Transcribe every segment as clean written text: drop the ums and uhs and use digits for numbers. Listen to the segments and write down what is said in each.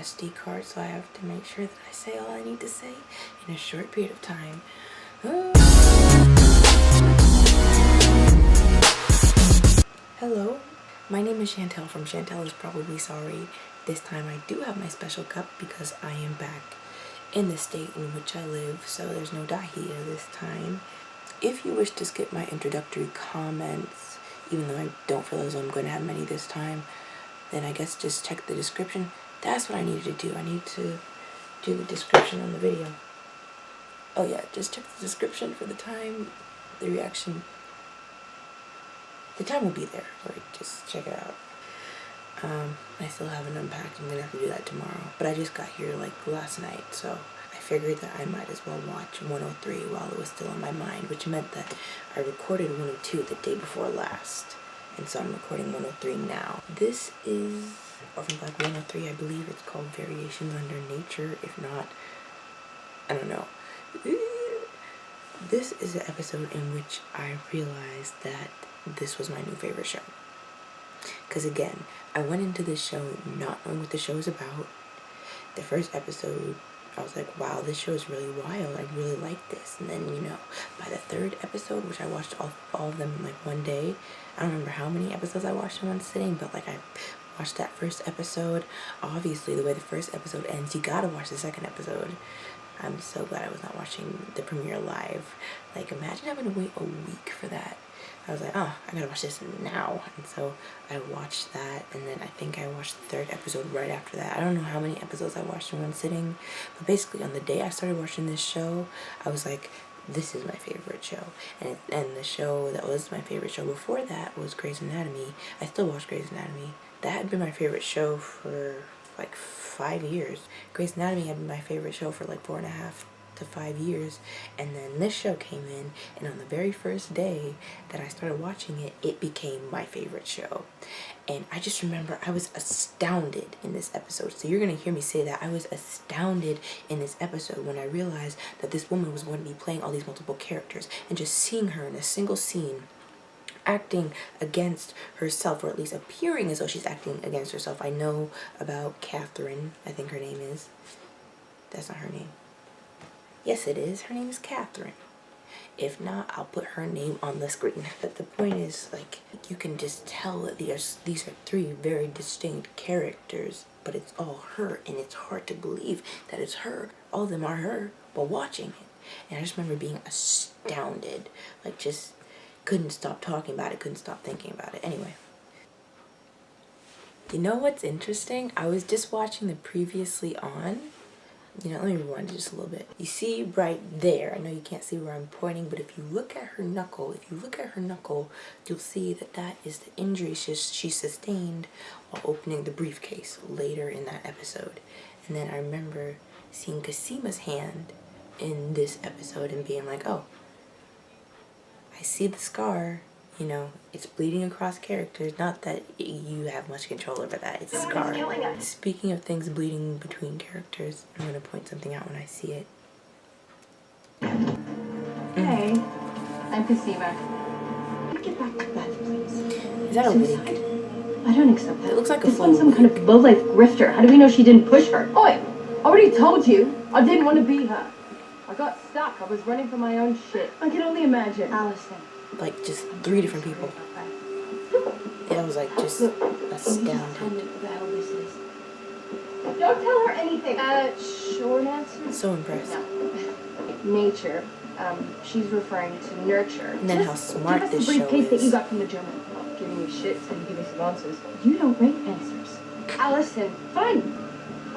SD card, so I have to make sure that I say all I need to say in a short period of time. Hello, my name is Shantel from Shantel is Probably Sorry. This time I do have my special cup because I am back in the state in which I live, so there's no dahia this time. If you wish to skip my introductory comments, even though I don't feel as though I'm going to have many this time, then I guess just check the description. That's what I needed to do. I need to do the description on the video. Oh yeah, just check the description for the time, the reaction. The time will be there, or just check it out. I still haven't unpacked. I'm gonna have to do that tomorrow. But I just got here like last night, so I figured that I might as well watch 103 while it was still on my mind, which meant that I recorded 102 the day before last. And so I'm recording 103 now. This is Orphan 103, I believe it's called Variations Under Nature. If not, I don't know. This is the episode in which I realized that this was my new favorite show. Because again, I went into this show not knowing what the show is about. The first episode, I was like, wow, this show is really wild. I really like this. And then, you know, by the third episode, which I watched all of them in like one day, I don't remember how many episodes I watched in one sitting, but like I watched that first episode. Obviously, the way the first episode ends, you gotta watch the second episode. I'm so glad I was not watching the premiere live. Like, imagine having to wait a week for that. I was like, oh, I gotta watch this now. And so I watched that, and then I think I watched the third episode right after that. I don't know how many episodes I watched in one sitting, but basically on the day I started watching this show, I was like, this is my favorite show. And the show that was my favorite show before that was Grey's Anatomy. I still watch Grey's Anatomy. That had been my favorite show for like 5 years. Grey's Anatomy had been my favorite show for like 4.5 to 5 years, and then this show came in, and on the very first day that I started watching it, it became my favorite show. And I just remember I was astounded in this episode. So you're gonna hear me say that I was astounded in this episode when I realized that this woman was going to be playing all these multiple characters, and just seeing her in a single scene acting against herself, or at least appearing as though she's acting against herself. I know about Catherine, I think her name is. That's not her name. Yes, it is. Her name is Catherine. If not, I'll put her name on the screen. But the point is, like, you can just tell that these are three very distinct characters, but it's all her, and it's hard to believe that it's her. All of them are her, but watching it. And I just remember being astounded. Like, just couldn't stop talking about it, couldn't stop thinking about it. Anyway. You know what's interesting? I was just watching the previously on. You know, let me rewind just a little bit. You see right there, I know you can't see where I'm pointing, but if you look at her knuckle, you'll see that that is the injury she sustained while opening the briefcase later in that episode. And then I remember seeing Casima's hand in this episode and being like, oh, I see the scar. You know, it's bleeding across characters. Not that you have much control over that. It's a scar. Speaking of things bleeding between characters, I'm going to point something out when I see it. Hey, I'm Casima. Get back to bed, please. Is that a wig? I don't accept that. It looks like a This full one's some kind of low-life grifter. How do we know she didn't push her? Oi! I already told you. I didn't want to be her. I got stuck. I was running for my own shit. I can only imagine. Allison. Like, just 3 different people. Yeah, I was like, just astounded. Tell me what the hell this is. Don't tell her anything. Short answer? So impressed. No. Nature. She's referring to nurture. And then how smart this show is. Give us the briefcase that you got from the German. Not giving you shit, so you give me some answers. You don't rate answers. Allison, fine.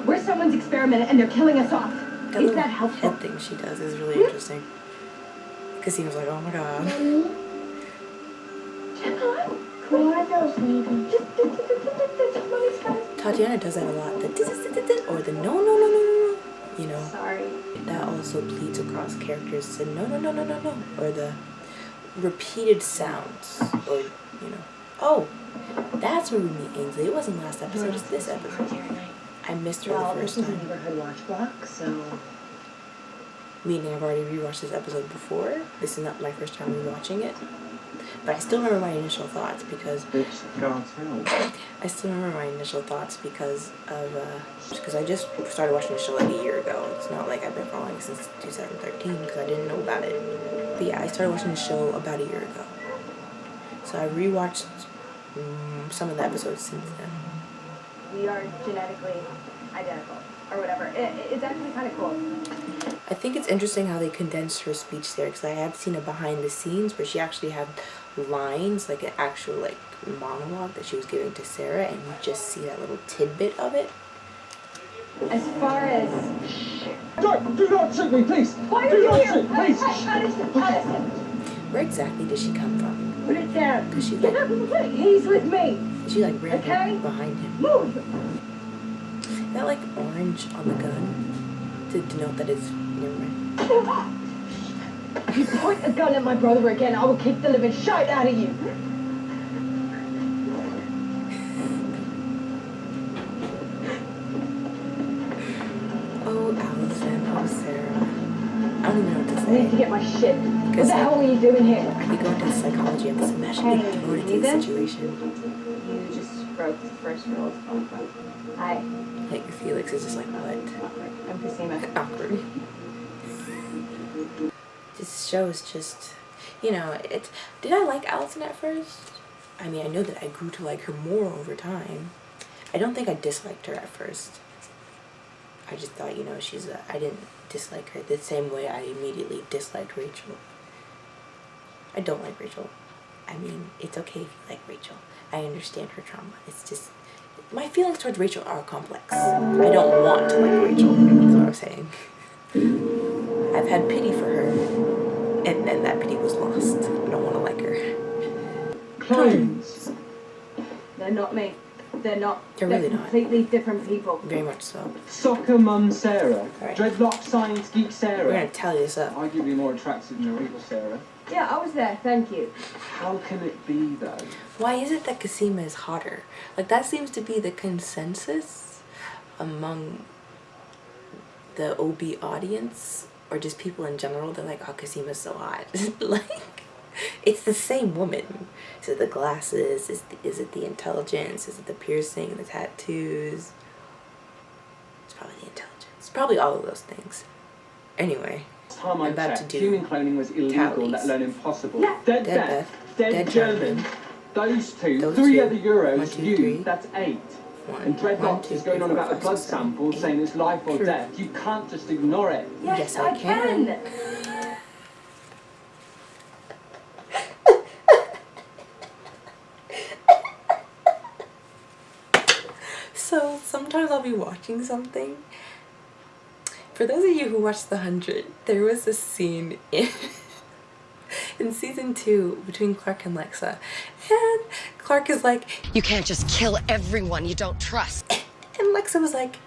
We're someone's experiment and they're killing us off. Is that helpful? Head thing she does is really interesting. Because he was like, oh my god. Mommy? Who are those ladies? Tatiana does that a lot. The or the no. You know. Sorry. That also bleeds across characters. The no. Or the repeated sounds. Or, you know. Oh, that's where we meet Ainsley. It wasn't last episode, it's this episode. I missed her the first time. Neighborhood watch block, so... Meaning I've already rewatched this episode before. This is not my first time rewatching it. But I still remember my initial thoughts because I still remember my initial thoughts because I just started watching the show like a year ago. It's not like I've been following it since 2013 because I didn't know about it. But yeah, I started watching the show about a year ago. So I rewatched some of the episodes since then. We are genetically identical, or whatever. It's actually kind of cool. I think it's interesting how they condensed her speech there, because I have seen a behind the scenes where she actually had lines, like an actual like monologue that she was giving to Sarah, and you just see that little tidbit of it. As far as... Do not shoot me, please! Why are you here? Allison! Where exactly did she come from? Put it down. Because she Get like... up and play. He's with me. She like ran Okay? behind him. Move! Is that like orange on the gun to denote that it's... Never mind. If you point a gun at my brother again, I will kick the living shite out of you. Oh, Allison. Oh, Sarah. I don't even know what to I need to say. get my shit. What the hell are you doing here? I could go into psychology. I'm just imagining being thrown into this situation. You just broke the first rule of phone call. Hi. Like, Felix is just like, what? I'm Christina. Awkward. This show is just, you know, it. Did I like Allison at first? I mean, I know that I grew to like her more over time. I don't think I disliked her at first. I just thought, you know, I didn't dislike her the same way I immediately disliked Rachel. I don't like Rachel. I mean, it's okay if you like Rachel. I understand her trauma. It's just, my feelings towards Rachel are complex. I don't want to like Rachel, is what I'm saying. I've had pity for her, and then that pity was lost. I don't want to like her. Clones. They're not me. They're not. They're really not. Completely different people. Very much so. Soccer mum Sarah. Right. Dreadlock science geek Sarah. We're gonna tally this up. Arguably more attractive than real Sarah. Yeah, I was there. Thank you. How can it be though? Why is it that Casima is hotter? Like, that seems to be the consensus among the OB audience, or just people in general. They're like, oh, Casima's so hot. Like, it's the same woman. Is it the glasses? Is it the intelligence? Is it the piercing, the tattoos? It's probably the intelligence. It's probably all of those things. Anyway, Time I I'm about checked, to do human cloning was illegal, tallies. let alone impossible. Yeah. Dead Dead Beth, Beth, dead dead German. German. Those two, Those 3 two. other Euros, 1, 2, you, 3. that's 8. One, And Dreadlock 1, 2, is going 3, on 4, about a 5, blood 6, 7, sample 8. saying it's life or True. death. You can't just ignore it. Yes, I can. So sometimes I'll be watching something. For those of you who watched The 100, there was a scene in season 2 between Clark and Lexa, and Clark is like, You can't just kill everyone you don't trust. and Lexa was like,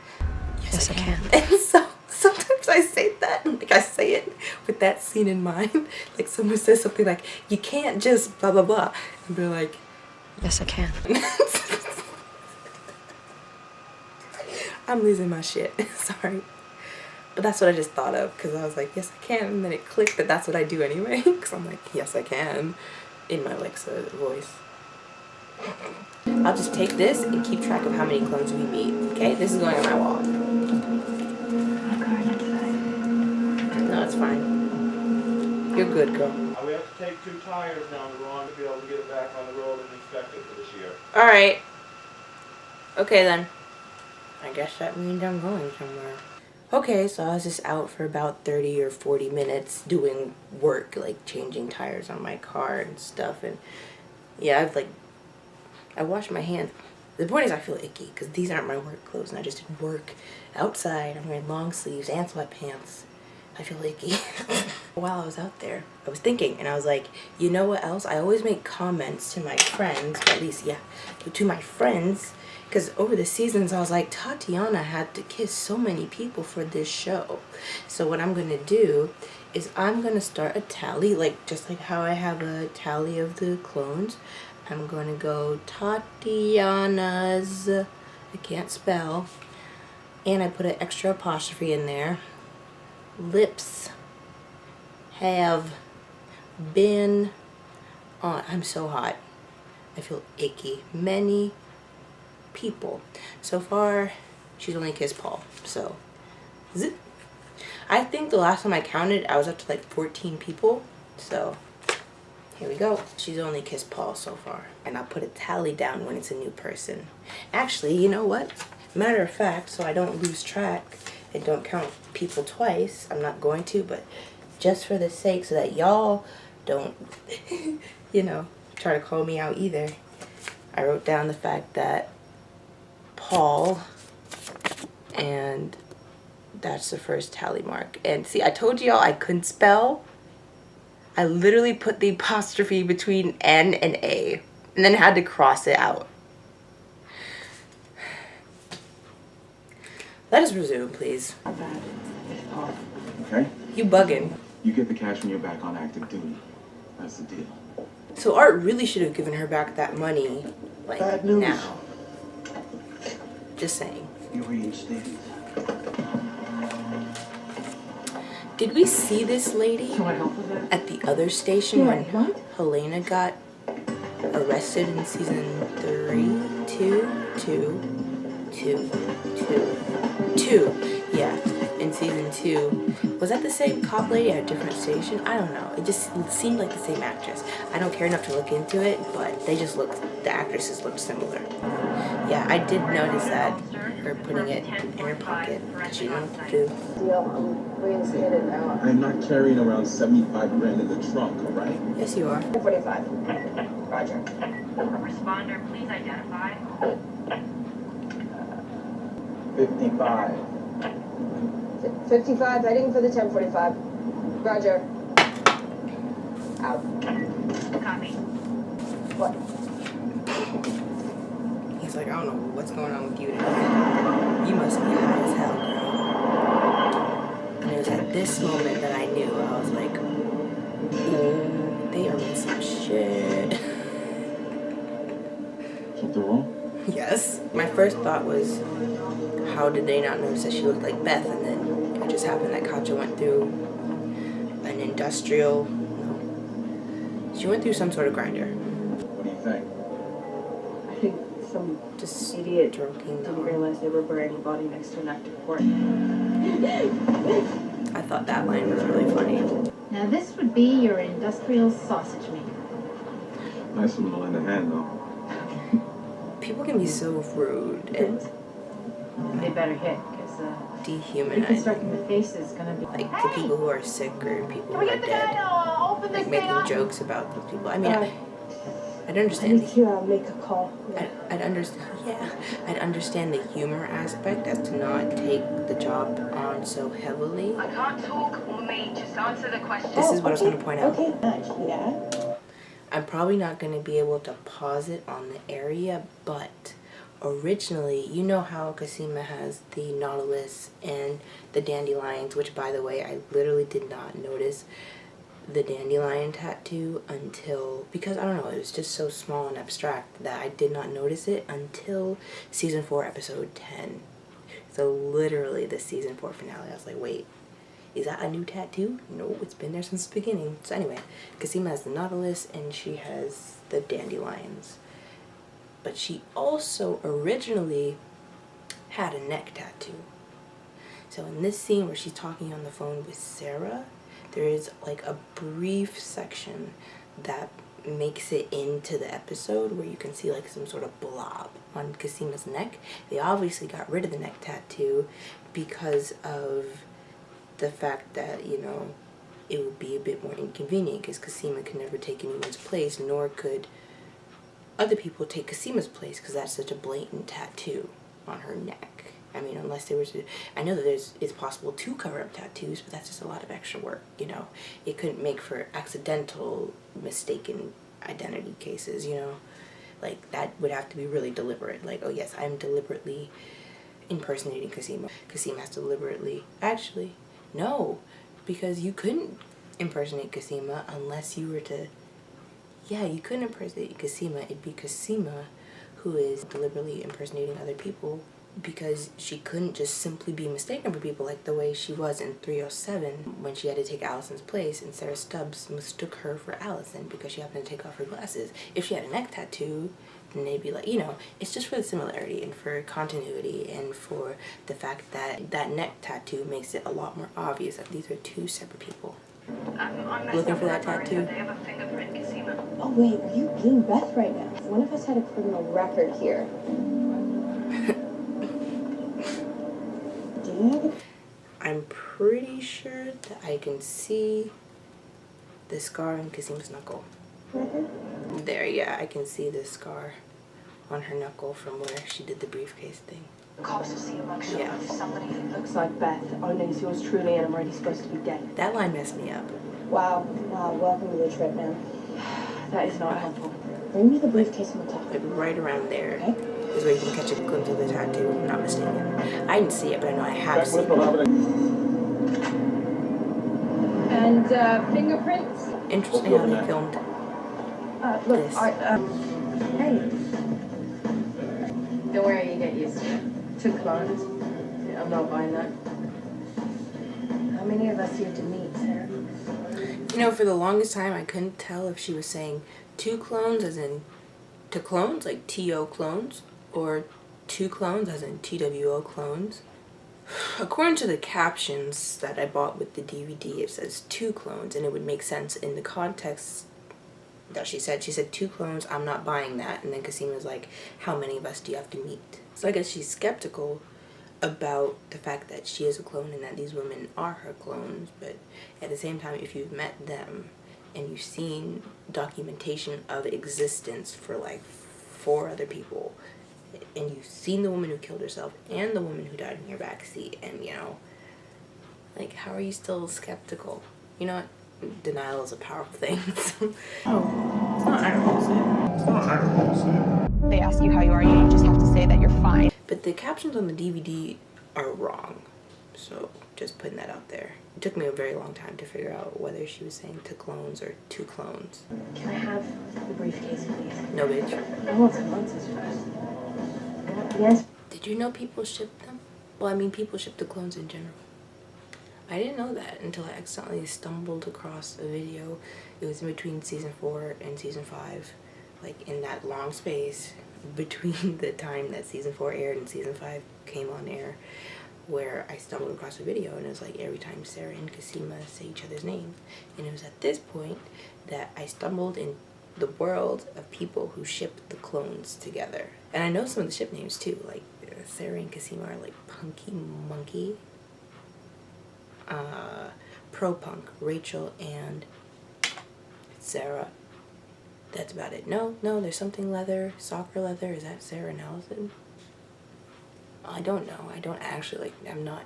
yes I can. And so sometimes I say that, like I say it with that scene in mind. Like someone says something like, you can't just blah blah blah, and they're like, Yes, I can. I'm losing my shit. Sorry. But that's what I just thought of, because I was like, yes I can, and then it clicked that that's what I do anyway, because I'm like, yes I can, in my Alexa voice. I'll just take this and keep track of how many clones we meet, okay? This is going on my wall. No, it's fine. You're good, girl. We have to take 2 tires down the road to be able to get it back on the road and inspect it for this year. Alright. Okay then. I guess that means I'm going somewhere. Okay, so I was just out for about 30 or 40 minutes doing work, like changing tires on my car and stuff, and yeah, I washed my hands. The point is I feel icky, because these aren't my work clothes, and I just did work outside. I'm wearing long sleeves and sweatpants. I feel icky. While I was out there, I was thinking, and I was like, you know what else? I always make comments to my friends, or at least, yeah, to my friends, because over the seasons, I was like, Tatiana had to kiss so many people for this show. So what I'm going to do is I'm going to start a tally, like just like how I have a tally of the clones. I'm going to go Tatiana's, I can't spell, and I put an extra apostrophe in there. Lips have been Oh, I'm so hot. I feel icky. Many people. So far, she's only kissed Paul. So, zip. I think the last time I counted, I was up to like 14 people. So, here we go. She's only kissed Paul so far. And I'll put a tally down when it's a new person. Actually, you know what? Matter of fact, so I don't lose track and don't count people twice, I'm not going to, but just for the sake so that y'all don't, you know, try to call me out either, I wrote down the fact that Paul, and that's the first tally mark. And see, I told y'all I couldn't spell. I literally put the apostrophe between N and A and then had to cross it out. Let us resume, please. Okay? You bugging. You get the cash when you're back on active duty. That's the deal. So Art really should have given her back that money, like, Bad news. now. Just saying. You reinstated. Did we see this lady Can I help with that? at the other station when what? Helena got arrested in season 3? 2? Yeah, in season 2. Was that the same cop lady at a different station? I don't know. It just seemed like the same actress. I don't care enough to look into it, but they just looked, the actresses looked similar. Yeah, I did notice that, her putting it in her pocket, because she didn't know what to do. Deal, I'm reinstated now. I'm not carrying around 75 grand in the trunk, all right? Yes, you are. 45. Roger. Responder, please identify. 55. 55, heading for the 1045. Roger. Out. Copy. What? He's like, I don't know what's going on with you today. You must be high as hell, girl. And it was at this moment that I knew. I was like, oh, they are in some shit. Something wrong? Yes. My first thought was, how did they not notice that she looked like Beth? And then it just happened that Katja went through an industrial, no. She went through some sort of grinder. What do you think? I think some Just idiot joking. didn't realize they were burying a body next to an active court. I thought that line was really funny. Now this would be your industrial sausage maker. Nice little in the hand, though. People can be so rude and They better hit, because dehumanizing. reconstructing the face is gonna be Like the people who are sick or people who are dead. Like making jokes about those people. I mean, I'd understand. make a call. I'd understand. Yeah, I'd understand the humor aspect as to not take the job on so heavily. I can't talk or me, just answer the question. This is what I was going to point out. Yeah. I'm probably not going to be able to pause it on the area, but originally, you know how Cosima has the Nautilus and the dandelions, which, by the way, I literally did not notice the dandelion tattoo until, because I don't know, it was just so small and abstract that I did not notice it until season 4 episode 10. So literally the season 4 finale, I was like, wait, is that a new tattoo? No, it's been there since the beginning. So anyway, Cosima has the Nautilus and she has the dandelions. But she also originally had a neck tattoo. So in this scene where she's talking on the phone with Sarah, there is like a brief section that makes it into the episode where you can see like some sort of blob on Cosima's neck. They obviously got rid of the neck tattoo because of the fact that, you know, it would be a bit more inconvenient because Cosima could never take anyone's place, nor could other people take Cosima's place because that's such a blatant tattoo on her neck. I mean, unless there was, I know that it's possible to cover up tattoos, but that's just a lot of extra work, you know. It couldn't make for accidental, mistaken identity cases, you know. Like, that would have to be really deliberate. Like, oh yes, I'm deliberately impersonating Cosima. Cosima has to deliberately, actually, no, because you couldn't impersonate Cosima unless you were to, yeah, you couldn't impersonate Cosima. It'd be Cosima who is deliberately impersonating other people because she couldn't just simply be mistaken for people like the way she was in 307 when she had to take Allison's place and Sarah Stubbs mistook her for Allison because she happened to take off her glasses. If she had a neck tattoo, then they'd be like, you know, it's just for the similarity and for continuity and for the fact that that neck tattoo makes it a lot more obvious that these are two separate people. I'm Looking for that Marissa. tattoo? They have a fingerprint casino. Oh wait, are you being Beth right now? One of us had a criminal record here. Do you have a... I'm pretty sure that I can see the scar on Casima's knuckle. record? There, yeah, I can see the scar on her knuckle from where she did the briefcase thing. Cops will see a mugshot Yeah. of somebody. Looks like Beth. Only is yours truly, and I'm already supposed to be dead. That line messed me up. Wow. Wow. Welcome to the trip, man. That is not helpful. Bring me the briefcase on the top. Like right around there Okay. is where you can catch a glimpse of the tattoo, if I'm not mistaken. I didn't see it, but I know I have seen it. And fingerprints. Interesting how they filmed Look, this. hey. Don't worry, you get used to it. 2 clones. Yeah, I'm not buying that. How many of us here to meet, Sarah? You know, for the longest time, I couldn't tell if she was saying 2 clones as in to clones, like T-O clones, or 2 clones as in TWO clones. According to the captions that I bought with the DVD, it says 2 clones, and it would make sense in the context that she said 2 clones, I'm not buying that. And then Casima was like, how many of us do you have to meet? So I guess she's skeptical about the fact that she is a clone and that these women are her clones, but at the same time, if you've met them and you've seen documentation of existence for like 4 other people, and you've seen the woman who killed herself and the woman who died in your backseat, and you know, like, how are you still skeptical? You know what? Denial is a powerful thing. So, it's not ironic. They ask you how you are, you just have to say that you're fine. But the captions on the DVD are wrong. So just putting that out there. It took me a very long time to figure out whether she was saying 2 clones or 2 clones. Can I have the briefcase, please? No, bitch. I want some answers first. Yes. Did you know people ship them? Well, I mean, people ship the clones in general. I didn't know that until I accidentally stumbled across a video. It was in between season 4 and season 5. Like, in that long space between the time that season 4 aired and season 5 came on air, where I stumbled across a video, and it was like every time Sarah and Casima say each other's names. And it was at this point that I stumbled in the world of people who ship the clones together. And I know some of the ship names too, like Sarah and Casima are like Punky Monkey, Pro Punk, Rachel and Sarah. That's about it. No, there's something leather, soccer leather. Is that Sarah and Allison? I don't know. I don't actually, like, I'm not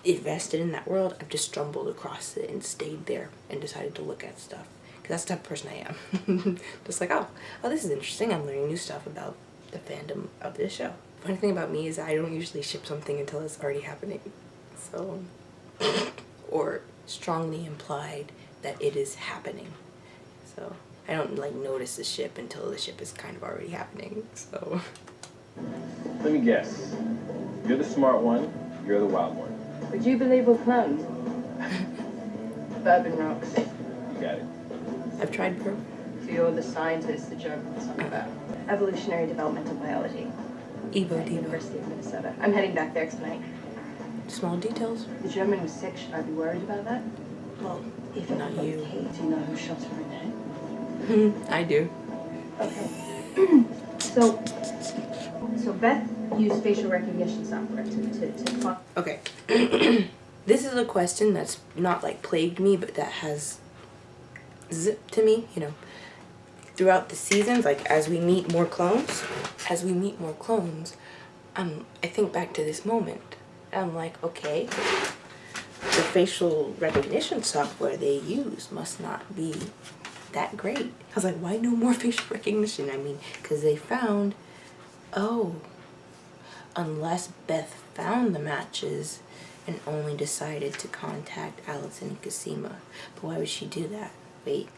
invested in that world. I've just stumbled across it and stayed there and decided to look at stuff. Because that's the type of person I am. Just like, oh, this is interesting. I'm learning new stuff about the fandom of this show. Funny thing about me is I don't usually ship something until it's already happening. So, or strongly implied that it is happening. So, I don't, like, notice the ship until the ship is kind of already happening. So... Let me guess. You're the smart one, you're the wild one. Would you believe we're clones? Bourbon rocks. You got it. I've tried bourbon. So you're the scientist, the joke on something about evolutionary developmental biology. Evo Devo. University of Minnesota. I'm heading back there tonight. Small details. The German was sick. Should I be worried about that? Well, If not you. Hey, do you know who shot her in the head? I do. Okay. So Beth used facial recognition software to find... Okay. This is a question that's not, like, plagued me, but that has zipped to me, you know, throughout the seasons, like, as we meet more clones, I think back to this moment. I'm like, okay, the facial recognition software they use must not be that great. I was like, why no more facial recognition? I mean, because they found, oh, unless Beth found the matches and only decided to contact Allison and Casima. But why would she do that? Wait,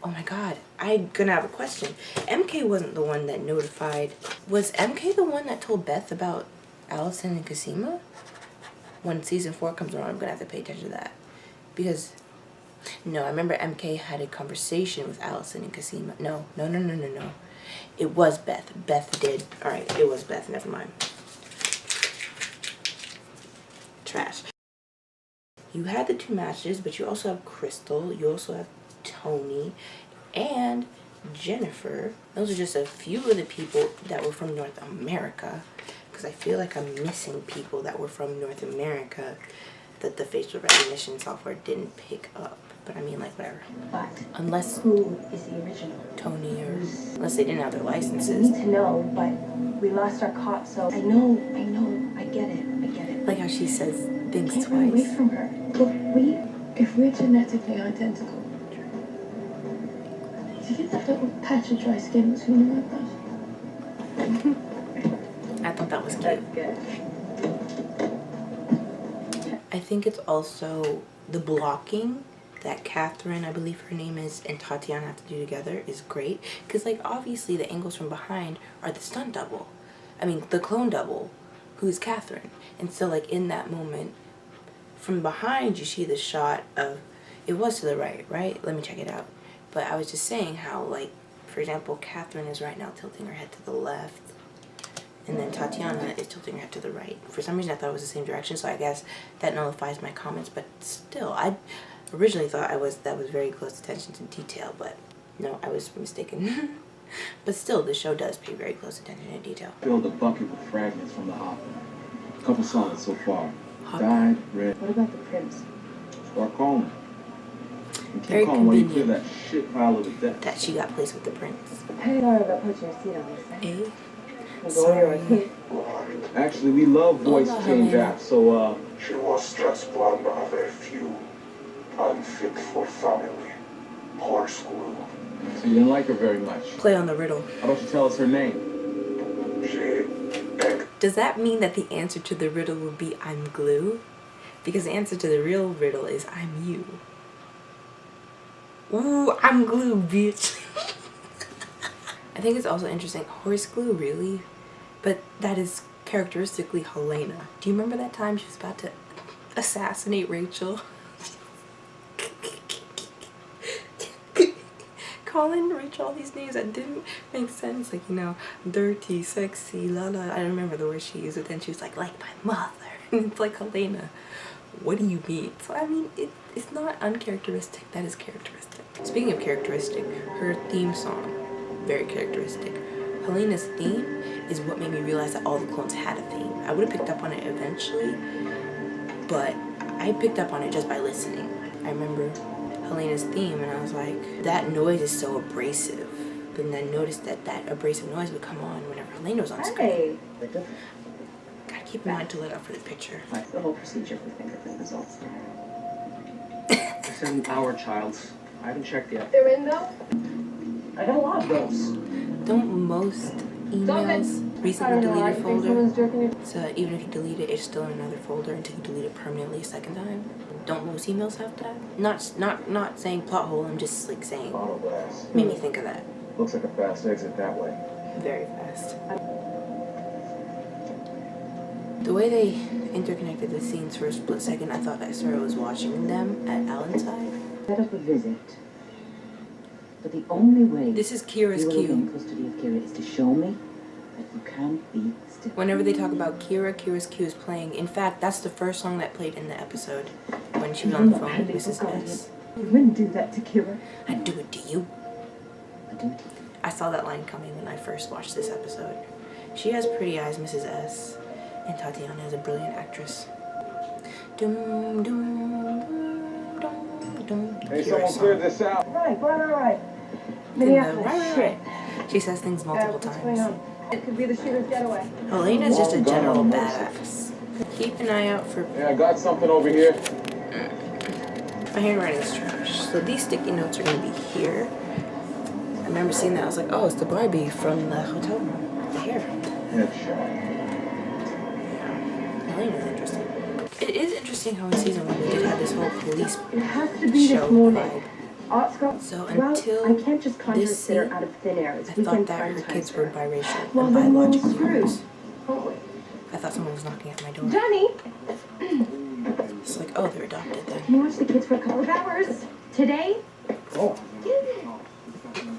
Oh my god, I'm gonna have a question. MK wasn't the one that notified. Was MK the one that told Beth about Allison and Cosima? When season 4 comes around, I'm gonna have to pay attention to that. Because, no, I remember MK had a conversation with Allison and Cosima. No. It was Beth. Beth did. Alright, it was Beth. Never mind. Trash. You had the 2 matches, but you also have Crystal. You also have Tony and Jennifer. Those are just a few of the people that were from North America. Because I feel like I'm missing people that were from North America that the facial recognition software didn't pick up. But I mean, like, whatever. But unless who is the original? Tony, or unless they didn't have their We licenses. need to know, but we lost our cop, so I know, I get it. Like how she says things Can't run away twice. from her. If we're genetically identical, do you get that little patch of dry skin between your eyebrows? I thought that was cute. I think it's also the blocking that Catherine, I believe her name is, and Tatiana have to do together is great. Because, like, obviously the angles from behind are the stunt double. I mean, the clone double, who's Catherine. And so, like, in that moment, from behind you see the shot of, it was to the right? Let me check it out. But I was just saying how, like, for example, Catherine is right now tilting her head to the left. And then Tatiana is tilting her head to the right. For some reason I thought it was the same direction, so I guess that nullifies my comments. But still, I originally thought that was very close attention to detail, but no, I was mistaken. But still, the show does pay very close attention to detail. Filled a bucket with fragments from the hopper. A couple solids so far. Hopper. Dyed, red. What about the prints? Start calling. And keep Very calling while you clear convenient that shit pile of the deck. that she got placed with the prince. Hey, sorry about putting your seat on this thing. Eh? Sorry. Actually, we love voice Hola, change Helena. apps, so She was just one of a few. Unfit for family. Horse glue. so you didn't like her very much. Play on the riddle. How about you tell us her name? She begged. Does that mean that the answer to the riddle will be I'm glue? Because the answer to the real riddle is I'm you. Ooh, I'm glue, bitch. I think it's also interesting. Horse glue, really? But that is characteristically Helena. Do you remember that time she was about to assassinate Rachel? Calling Rachel all these names that didn't make sense. Like, you know, dirty, sexy, la la. I don't remember the word she used, but then she was like my mother. And it's like, Helena, what do you mean? So, I mean, it's not uncharacteristic. That is characteristic. Speaking of characteristic, her theme song, very characteristic. Helena's theme is what made me realize that all the clones had a theme. I would have picked up on it eventually, but I picked up on it just by listening. I remember Helena's theme and I was like, that noise is so abrasive. But then I noticed that abrasive noise would come on whenever Helena was on screen. Hey. Gotta keep in mind to look out for the picture. That's the whole procedure for fingerprint results. It's in our child's. I haven't checked yet. They're in though? I got a lot of those. Don't most emails recently deleted folder? So even if you delete it, it's still in another folder until you delete it permanently a second time. Don't most emails have that? Not saying plot hole. I'm just like saying. Auto blast. Made me think of that. Looks like a fast exit that way. Very fast. The way they interconnected the scenes for a split second, I thought that Sarah was watching them at Alan's side. Set up a visit. But the only way This is Kira's you will cue. gain custody of Kira is to show me that you can be still. Whenever they talk about Kira, Kira's cue is playing. In fact, that's the first song that played in the episode when she was on the phone with Mrs. S. You wouldn't do that to Kira. I'd do it to you. I do it to you. I saw that line coming when I first watched this episode. She has pretty eyes, Mrs. S. And Tatiana is a brilliant actress. Dum, dum, dum, dum. Hey, Kira's someone song. cleared this out. Right. Then the right. She says things multiple What's times. going on? It could be the shooter's getaway. Helena's just a Long gone general on badass. Keep an eye out for Yeah, I got something over here. my handwriting is trash. So these sticky notes are gonna be here. I remember seeing that. I was like, oh, it's the Barbie from the hotel room. The hair. Headshot. Helena's interesting. It is interesting how in season 1 we did have this whole police It has to be show this morning. vibe. Art school? So Well, until I can't just conjure a this sitter scene, out of thin air. It's I weekend thought that prime her time kids for were her. biracial Well, and then we're all biologically screwed. hers. Won't we? I thought someone was knocking at my door. Johnny, It's like, oh, they're adopted then. can you watch the kids for a couple of hours? Today? Oh,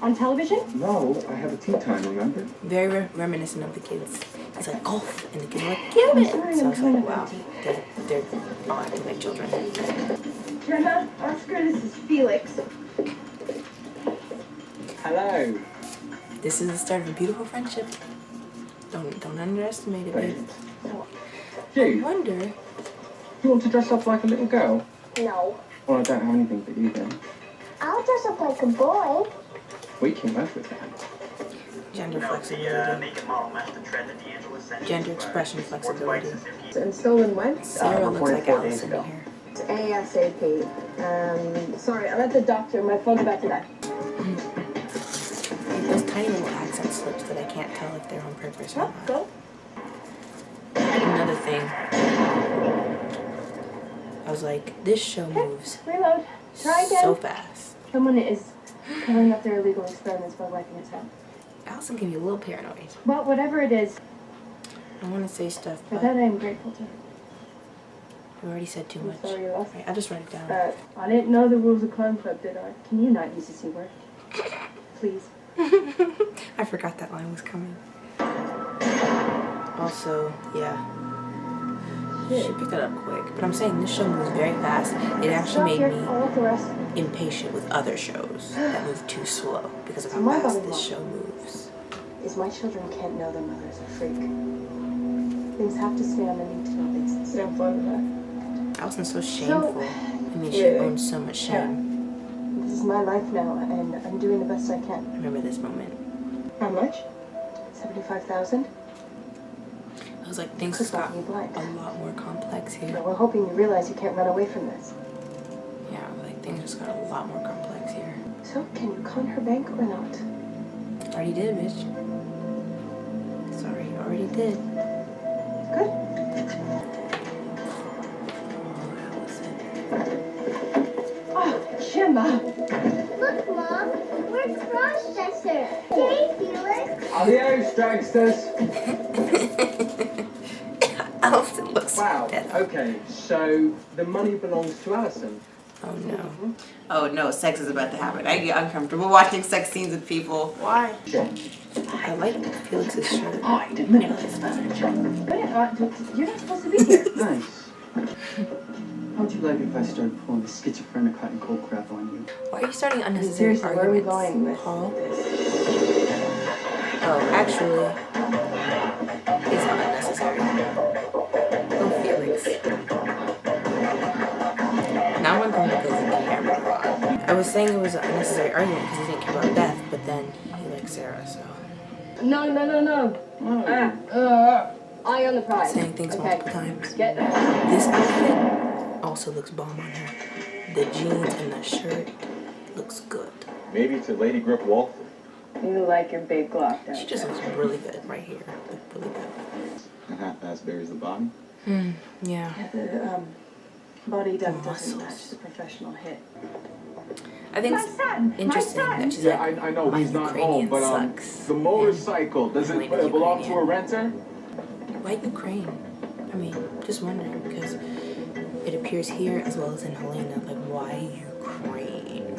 On television? no, I have a tea time, remember? Very reminiscent of the kids. He's like, golf, and the kids are like, give I'm it. sorry, So I I'm was trying like, to wow, empty. they're all acting like children. Gemma, Oscar, this is Felix. Hello. This is the start of a beautiful friendship. Don't underestimate it, babe. I You, wonder. you want to dress up like a little girl? No. Well, I don't have anything for you then. I'll dress up like a boy. We can work with that. Gender flexibility. Gender expression flexibility. And stolen what? Sarah looks like 44 days Allison ago. here. ASAP. Sorry, I'm at the doctor. My phone's about to die. Those tiny little accent slips that I can't tell if they're on purpose or not. Go. Another thing. I was like, this show moves Reload. Try again. so fast. Someone is covering up their illegal experiments by wiping his head. Allison can be a little paranoid. Well, whatever it is, I want to say stuff, for but that I am grateful to. we already said too I'm much. sorry you lost. Right, I'll just write it down. I didn't know the rules of Clone Club, did I? Can you not use the C word? Please. I forgot that line was coming. Also, yeah. She picked it up quick. But I'm saying this show moves very fast. It actually made me I'll let the rest. impatient with other shows that move too slow because of how My fast body this won't. show moves. Is my children can't know their mother's a freak. Things have to stay on the need to know basis. Yeah, I'm fine with that. Allison's so shameful. I mean, she really? owns so much shame. This is my life now, and I'm doing the best I can. I remember this moment. How much? 75,000. I was like, things just got a lot more complex here. But we're hoping you realize you can't run away from this. Yeah, like things just got a lot more complex here. So, can you con her bank or not? Already did, bitch. Sorry, already did. Good. Oh, Gemma. Look, Mom. We're processor. Hey, Felix. Adios, dragsters. Allison looks Wow. dead. Okay, so the money belongs to Allison. Oh no. Oh no, sex is about to happen. I get uncomfortable watching sex scenes with people. Why? I like Felix's shirt. Oh, I didn't realize that. You're not supposed to be here. Nice. How'd you like it if I started pulling the schizophrenic hot and cold crap on you? Why are you starting unnecessary Seriously, where are we arguments, going with Paul? this? Oh, actually, it's not unnecessary. Oh, Felix. Now I'm going to go with the camera. I was saying it was an unnecessary argument because he didn't care about Beth, but then he liked Sarah, so. No. Eye on the prize. Saying things multiple times. Get This outfit also looks bomb on her. The jeans and the shirt looks good. Maybe to Lady Grip Walther. You like your big Glock, don't She just looks really good right here. Really good. And half-ass buries the body. Yeah. The body depth muscles. doesn't match the professional hit. I think it's interesting that she's like, I know my he's not Ukrainian home, but sucks. the motorcycle, does it Like belong to Ukrainian. a renter? Why Ukraine? I mean, just wondering because it appears here as well as in Helena. Like, why Ukraine?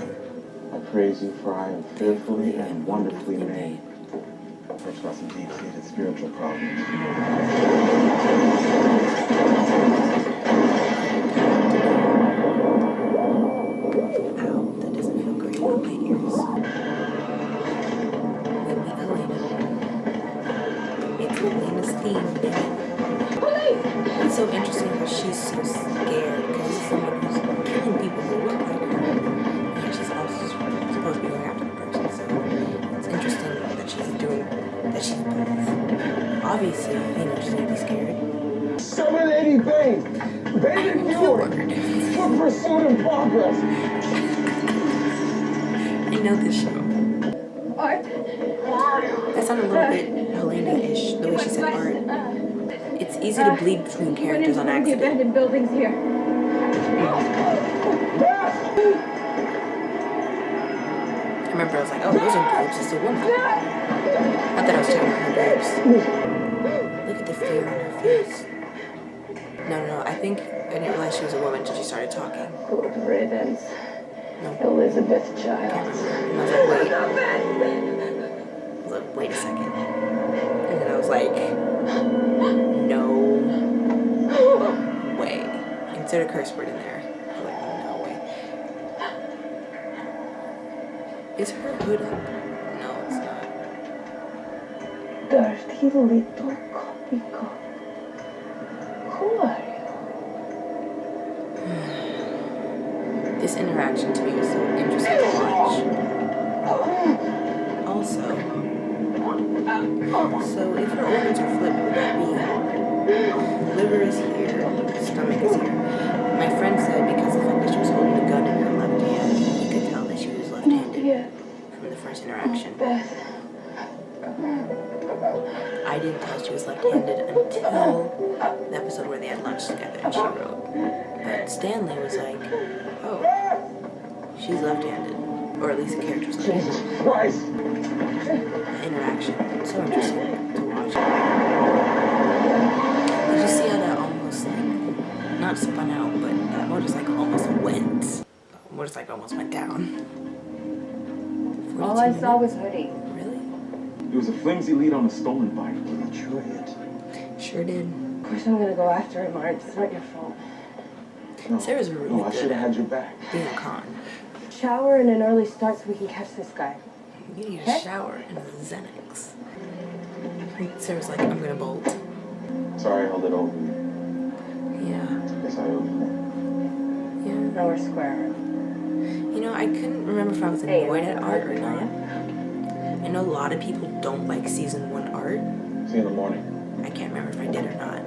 I praise you, for I am fearfully and wonderfully made. Which got some deep-seated spiritual problems. Ow, that doesn't feel great on my ears. We meet Helena. It's Helena's theme, baby. It's so interesting how she's so scared because this is someone who's killing people who look like her. And yet she's also supposed to be going after the person. So it's interesting that she's both. Obviously, she's gonna be scared. 780 Bank! Baby Buick! For pursuit and progress! I know this show. Art. That sounded a little bit Helena-ish, the way she said art. It's easy to bleed between characters on The accident. abandoned buildings here. remember I was like, oh, those are boobs. It's a woman. I thought I was talking about her boobs. Look at the fear on her face. No. I think I didn't realize she was a woman until she started talking. Good riddance. No. Elizabeth Childs. And I was like, wait a second. And then I was like, no way. Insert a curse word in there. I was like, no way. Is her hood up? No, it's not. Dirty little copycat. Who are you? This interaction to me was so interesting to watch. Also, so if her organs are flipped, would that be liver is here, stomach is here? My friend said because the fact that she was holding the gun in her left hand, you could tell that she was left-handed from the first interaction. I didn't tell she was left-handed until the episode where they had lunch together and she wrote. But Stanley was like, oh, she's left-handed. Or at least the character's left-handed. Jesus Christ! The interaction. So interesting to watch. Did you see how that almost, like, not spun out, but that motorcycle almost went. The motorcycle almost went down. All I saw was Hoodie. Really? There was a flimsy lead on a stolen bike. It sure did. Sure did. Of course I'm gonna go after him, Art. It's not your fault. No, Sarah's really no, I good should have at had your back. being a con. Shower and an early start so we can catch this guy. You need a shower and a Xanax. Sarah's like, I'm gonna bolt. Sorry I held it over. Yeah. Guess I owe you. Yeah. Now we're square. You know, I couldn't remember if I was annoyed at Art or not. I know a lot of people don't like season 1 Art. See you in the morning. I can't remember if I did or not.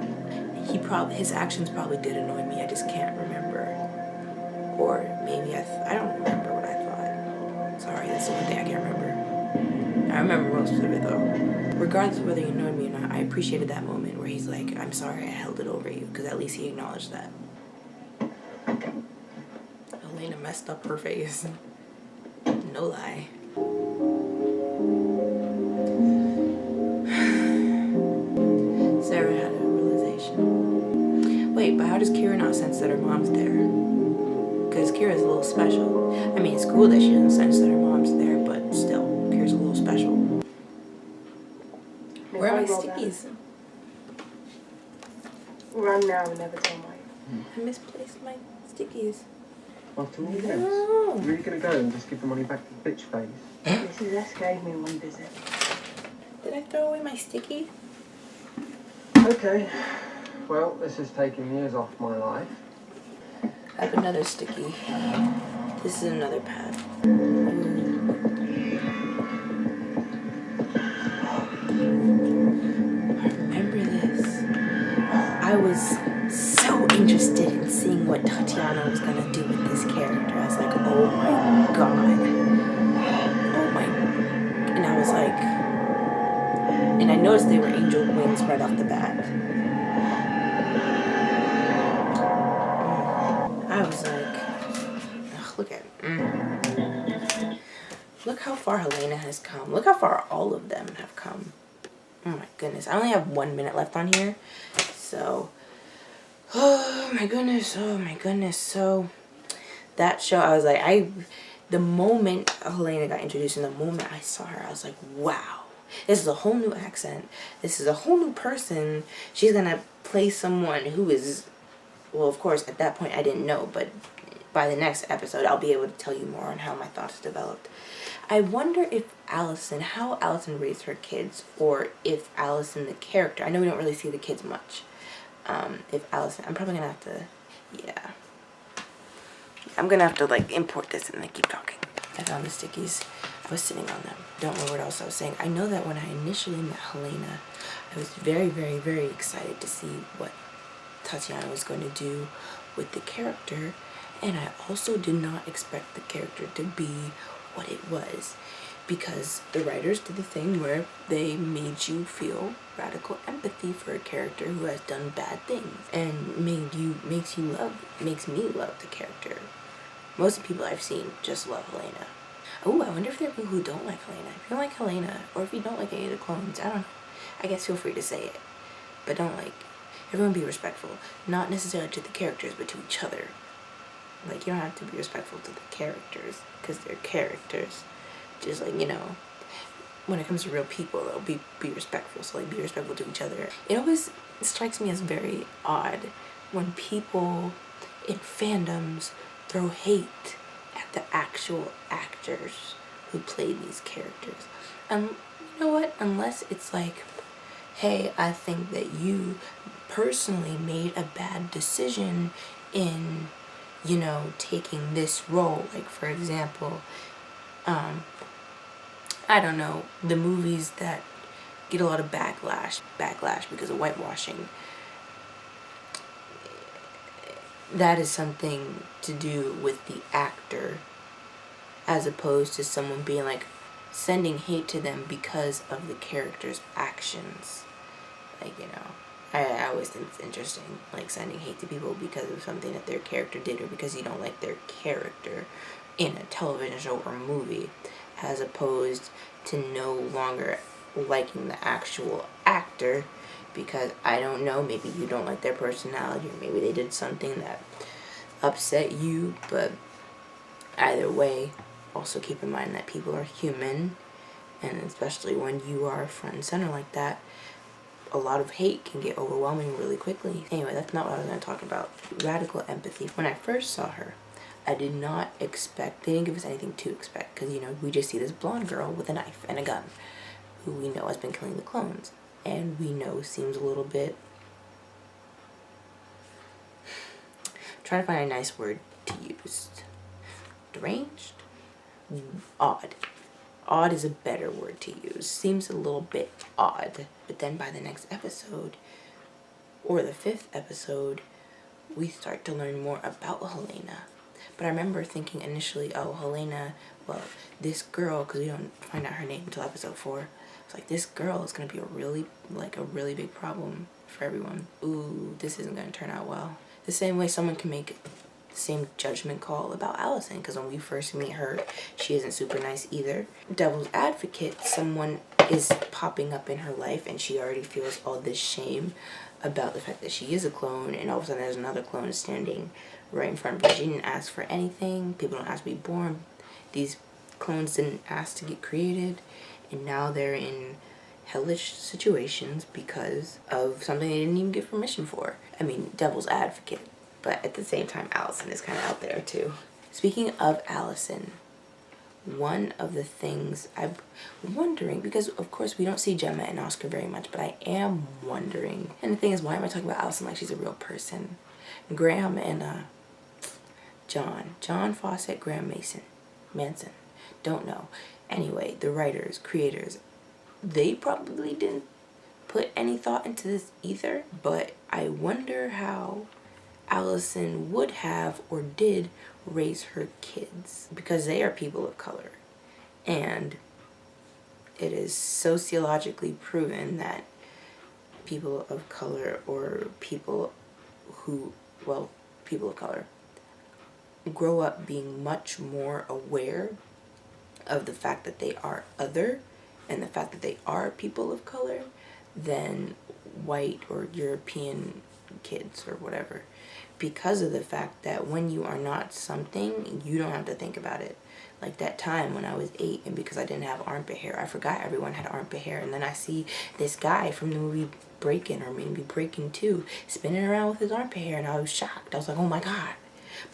His actions probably did annoy me. I just can't remember. Or maybe I don't remember what I thought. Sorry, that's the one thing I can't remember. I remember most of it though. Regardless of whether he annoyed me or not, I appreciated that moment where he's like, I'm sorry I held it over you, because at least he acknowledged that. Elena messed up her face. No lie. Sarah had a realization. Wait, but how does Kira not sense that her mom's there? Because Kira's a little special. I mean, it's cool that she doesn't sense that her mom's there, but still, Kira's a little special. Where are my stickies? Run now and never tell Mike. I misplaced my stickies. After all this, No. you're really gonna go and just give the money back to the bitch face? Mrs. S gave me one visit. Did I throw away my sticky? Okay. Well, this has taken years off my life. I have another sticky. This is another pad. I remember this. I was so interested in seeing what Tatiana was gonna do with this character. I was like, oh my god. Oh my. And I was like, and I noticed they were angel wings right off the bat. I was like, ugh, look at look how far Helena has come. Look how far all of them have come. Oh my goodness. I only have 1 minute left on here. So, oh my goodness. So, that show, I was like, the moment Helena got introduced and the moment I saw her, I was like, wow. This is a whole new accent. This is a whole new person. She's going to play someone who is, well, of course, at that point I didn't know, but by the next episode I'll be able to tell you more on how my thoughts developed. I wonder if how Allison raised her kids, or if Allison the character, I know we don't really see the kids much, if Allison, I'm probably gonna have to, yeah, I'm gonna have to like import this and then keep talking. I found the stickies. I was sitting on them. Don't know what else I was saying. I know that when I initially met Helena, I was very, very, very excited to see what Tatiana was going to do with the character, and I also did not expect the character to be what it was, because the writers did the thing where they made you feel radical empathy for a character who has done bad things, and makes me love the character. Most of the people I've seen just love Helena. Oh, I wonder if there are people who don't like Helena. If you don't like Helena, or if you don't like any of the clones, I don't know. I guess feel free to say it. But don't like, everyone be respectful. Not necessarily to the characters, but to each other. Like, you don't have to be respectful to the characters, because they're characters. Just like, you know, when it comes to real people, they'll be respectful. So, like, be respectful to each other. It always strikes me as very odd when people in fandoms throw hate at the actual actors who play these characters. And you know what? Unless it's like, hey, I think that you personally made a bad decision in, you know, taking this role. Like, for example, I don't know, the movies that get a lot of backlash because of whitewashing. That is something to do with the actor, as opposed to someone being like sending hate to them because of the character's actions. Like, you know, I always think it's interesting, like sending hate to people because of something that their character did, or because you don't like their character in a television show or movie, as opposed to no longer liking the actual actor because, I don't know, maybe you don't like their personality, or maybe they did something that upset you. But either way, also keep in mind that people are human, and especially when you are front and center like that, a lot of hate can get overwhelming really quickly. Anyway, that's not what I was going to talk about. Radical empathy. When I first saw her, I did not expect, they didn't give us anything to expect, because, you know, we just see this blonde girl with a knife and a gun who we know has been killing the clones, and we know seems a little bit, trying to find a nice word to use, deranged? Odd. Odd is a better word to use. Seems a little bit odd. But then by the next episode, or the 5th episode, we start to learn more about Helena. But I remember thinking initially, oh, Helena, well, this girl, because we don't find out her name until episode 4. It's like, this girl is going to be a really big problem for everyone. Ooh, this isn't going to turn out well. The same way someone can make the same judgment call about Allison, because when we first meet her, she isn't super nice either. Devil's advocate, someone is popping up in her life and she already feels all this shame about the fact that she is a clone, and all of a sudden there's another clone standing right in front of her. She didn't ask for anything. People don't ask to be born. These clones didn't ask to get created, and now they're in hellish situations because of something they didn't even get permission for. I mean, devil's advocate. But at the same time, Allison is kind of out there too. Speaking of Allison, one of the things I'm wondering, because of course we don't see Gemma and Oscar very much, but I am wondering, and the thing is, why am I talking about Allison like she's a real person? Graham and John Fawcett, Graham Manson, don't know. Anyway, the writers, creators, they probably didn't put any thought into this either, but I wonder how Allison would have or did raise her kids, because they are people of color, and it is sociologically proven that people of color, or people of color grow up being much more aware of the fact that they are other and the fact that they are people of color than white or European kids or whatever, because of the fact that when you are not something, you don't have to think about it. Like that time when I was 8, and because I didn't have armpit hair, I forgot everyone had armpit hair, and then I see this guy from the movie Breakin', or maybe Breakin' 2, spinning around with his armpit hair, and I was shocked. I was like, oh my god,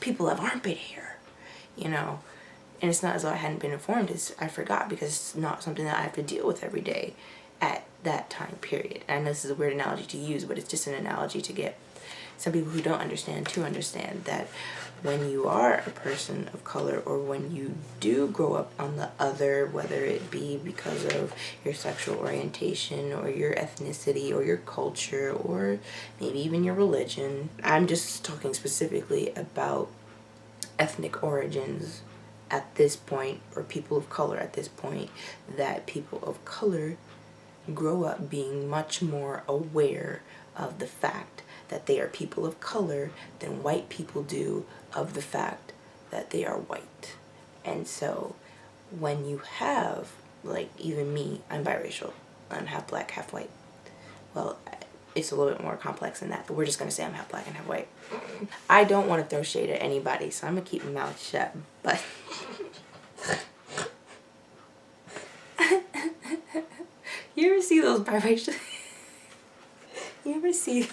people have armpit hair, you know. And it's not as though I hadn't been informed, I forgot, because it's not something that I have to deal with every day at that time period. And I know this is a weird analogy to use, but it's just an analogy to get some people who don't understand to understand that when you are a person of color, or when you do grow up on the other, whether it be because of your sexual orientation or your ethnicity or your culture or maybe even your religion, I'm just talking specifically about ethnic origins at this point, or people of color at this point, that people of color grow up being much more aware of the fact that they are people of color than white people do of the fact that they are white. And so when you have, like, even me, I'm biracial. I'm half black, half white. Well, it's a little bit more complex than that, but we're just gonna say I'm half black and half white. I don't want to throw shade at anybody, so I'm gonna keep my mouth shut, but you ever see those biracial you ever see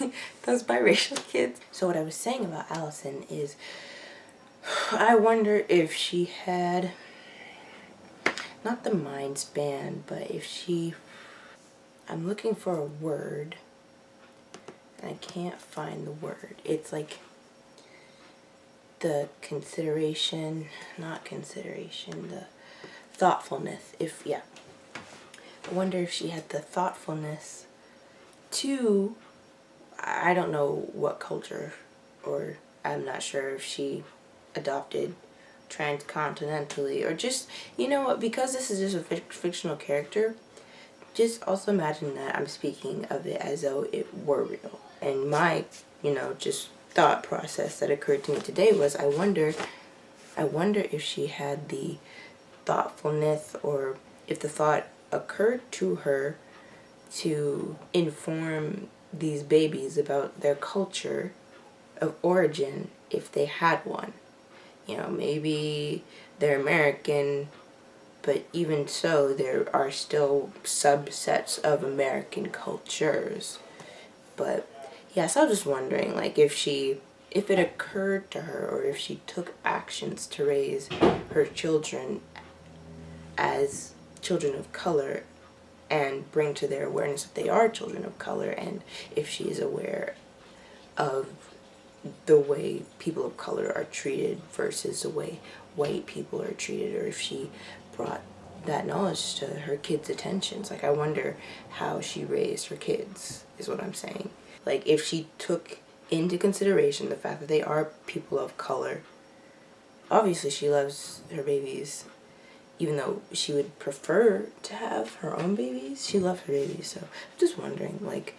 those biracial kids? So what I was saying about Allison is, I wonder if she had, not the mind span, but if she, I'm looking for a word and I can't find the word. It's like the consideration, not consideration, the thoughtfulness. If, yeah. I wonder if she had the thoughtfulness to, I don't know what culture, or I'm not sure if she adopted transcontinentally, or just, you know what, because this is just a fictional character, just also imagine that I'm speaking of it as though it were real. And my, you know, just thought process that occurred to me today was, I wonder if she had the thoughtfulness, or if the thought occurred to her to inform these babies about their culture of origin if they had one. You know, maybe they're American, but even so, there are still subsets of American cultures. But yes, I was just wondering, like, if it occurred to her, or if she took actions to raise her children as children of color and bring to their awareness that they are children of color, and if she is aware of the way people of color are treated versus the way white people are treated, or if she brought that knowledge to her kids' attentions. Like, I wonder how she raised her kids, is what I'm saying. Like, if she took into consideration the fact that they are people of color. Obviously she loves her babies, even though she would prefer to have her own babies. She loves her babies, so I'm just wondering, like,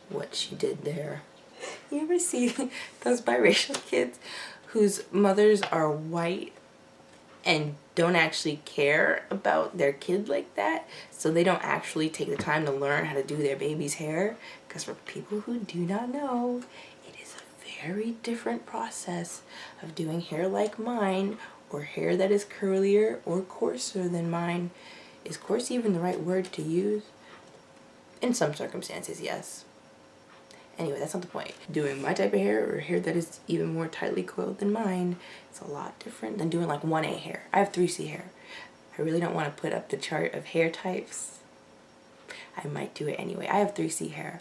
what she did there. You ever see those biracial kids whose mothers are white and don't actually care about their kid like that, so they don't actually take the time to learn how to do their baby's hair? Because for people who do not know, it is a very different process of doing hair like mine, or hair that is curlier or coarser than mine. Is coarse even the right word to use? In some circumstances, yes. Anyway, that's not the point. Doing my type of hair, or hair that is even more tightly coiled than mine, it's a lot different than doing like 1A hair. I have 3C hair. I really don't want to put up the chart of hair types. I might do it anyway. I have 3C hair.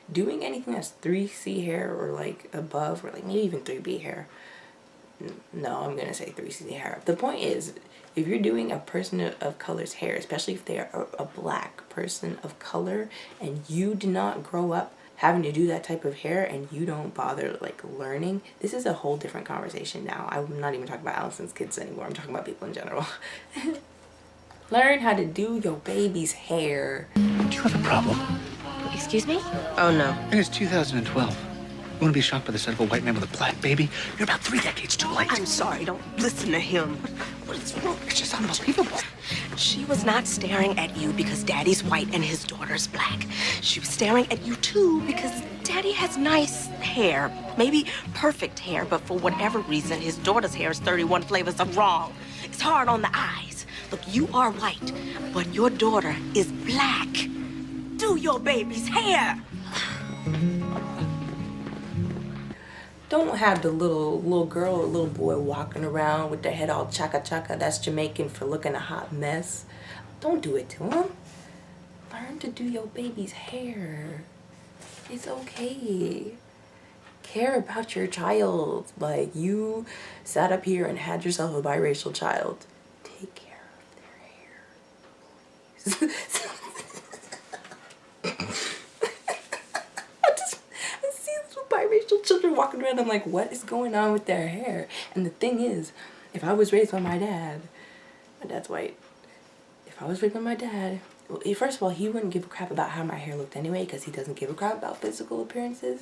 Doing anything that's 3C hair or like above, or like maybe even 3B hair, no, I'm gonna say 3C hair. The point is, if you're doing a person of color's hair, especially if they are a black person of color, and you did not grow up having to do that type of hair, and you don't bother like learning, this is a whole different conversation now. I'm not even talking about Allison's kids anymore. I'm talking about people in general. Learn how to do your baby's hair. Do you have a problem? Excuse me? Oh, no. And it's 2012. You want to be shocked by the sight of a white man with a black baby? You're about 3 decades too late. I'm sorry, don't listen to him. What is wrong? It's just unbelievable. She was not staring at you because Daddy's white and his daughter's black. She was staring at you, too, because Daddy has nice hair. Maybe perfect hair, but for whatever reason, his daughter's hair is 31 flavors of wrong. It's hard on the eyes. Look, you are white, but your daughter is black. Do your baby's hair. Don't have the little girl or little boy walking around with their head all chaka-chaka. That's Jamaican for looking a hot mess. Don't do it to them. Learn to do your baby's hair. It's okay. Care about your child. Like, you sat up here and had yourself a biracial child. Take care of their hair, please. Biracial children walking around, I'm like, what is going on with their hair? And the thing is, if I was raised by my dad's white. If I was raised by my dad, well, first of all, he wouldn't give a crap about how my hair looked anyway, because he doesn't give a crap about physical appearances.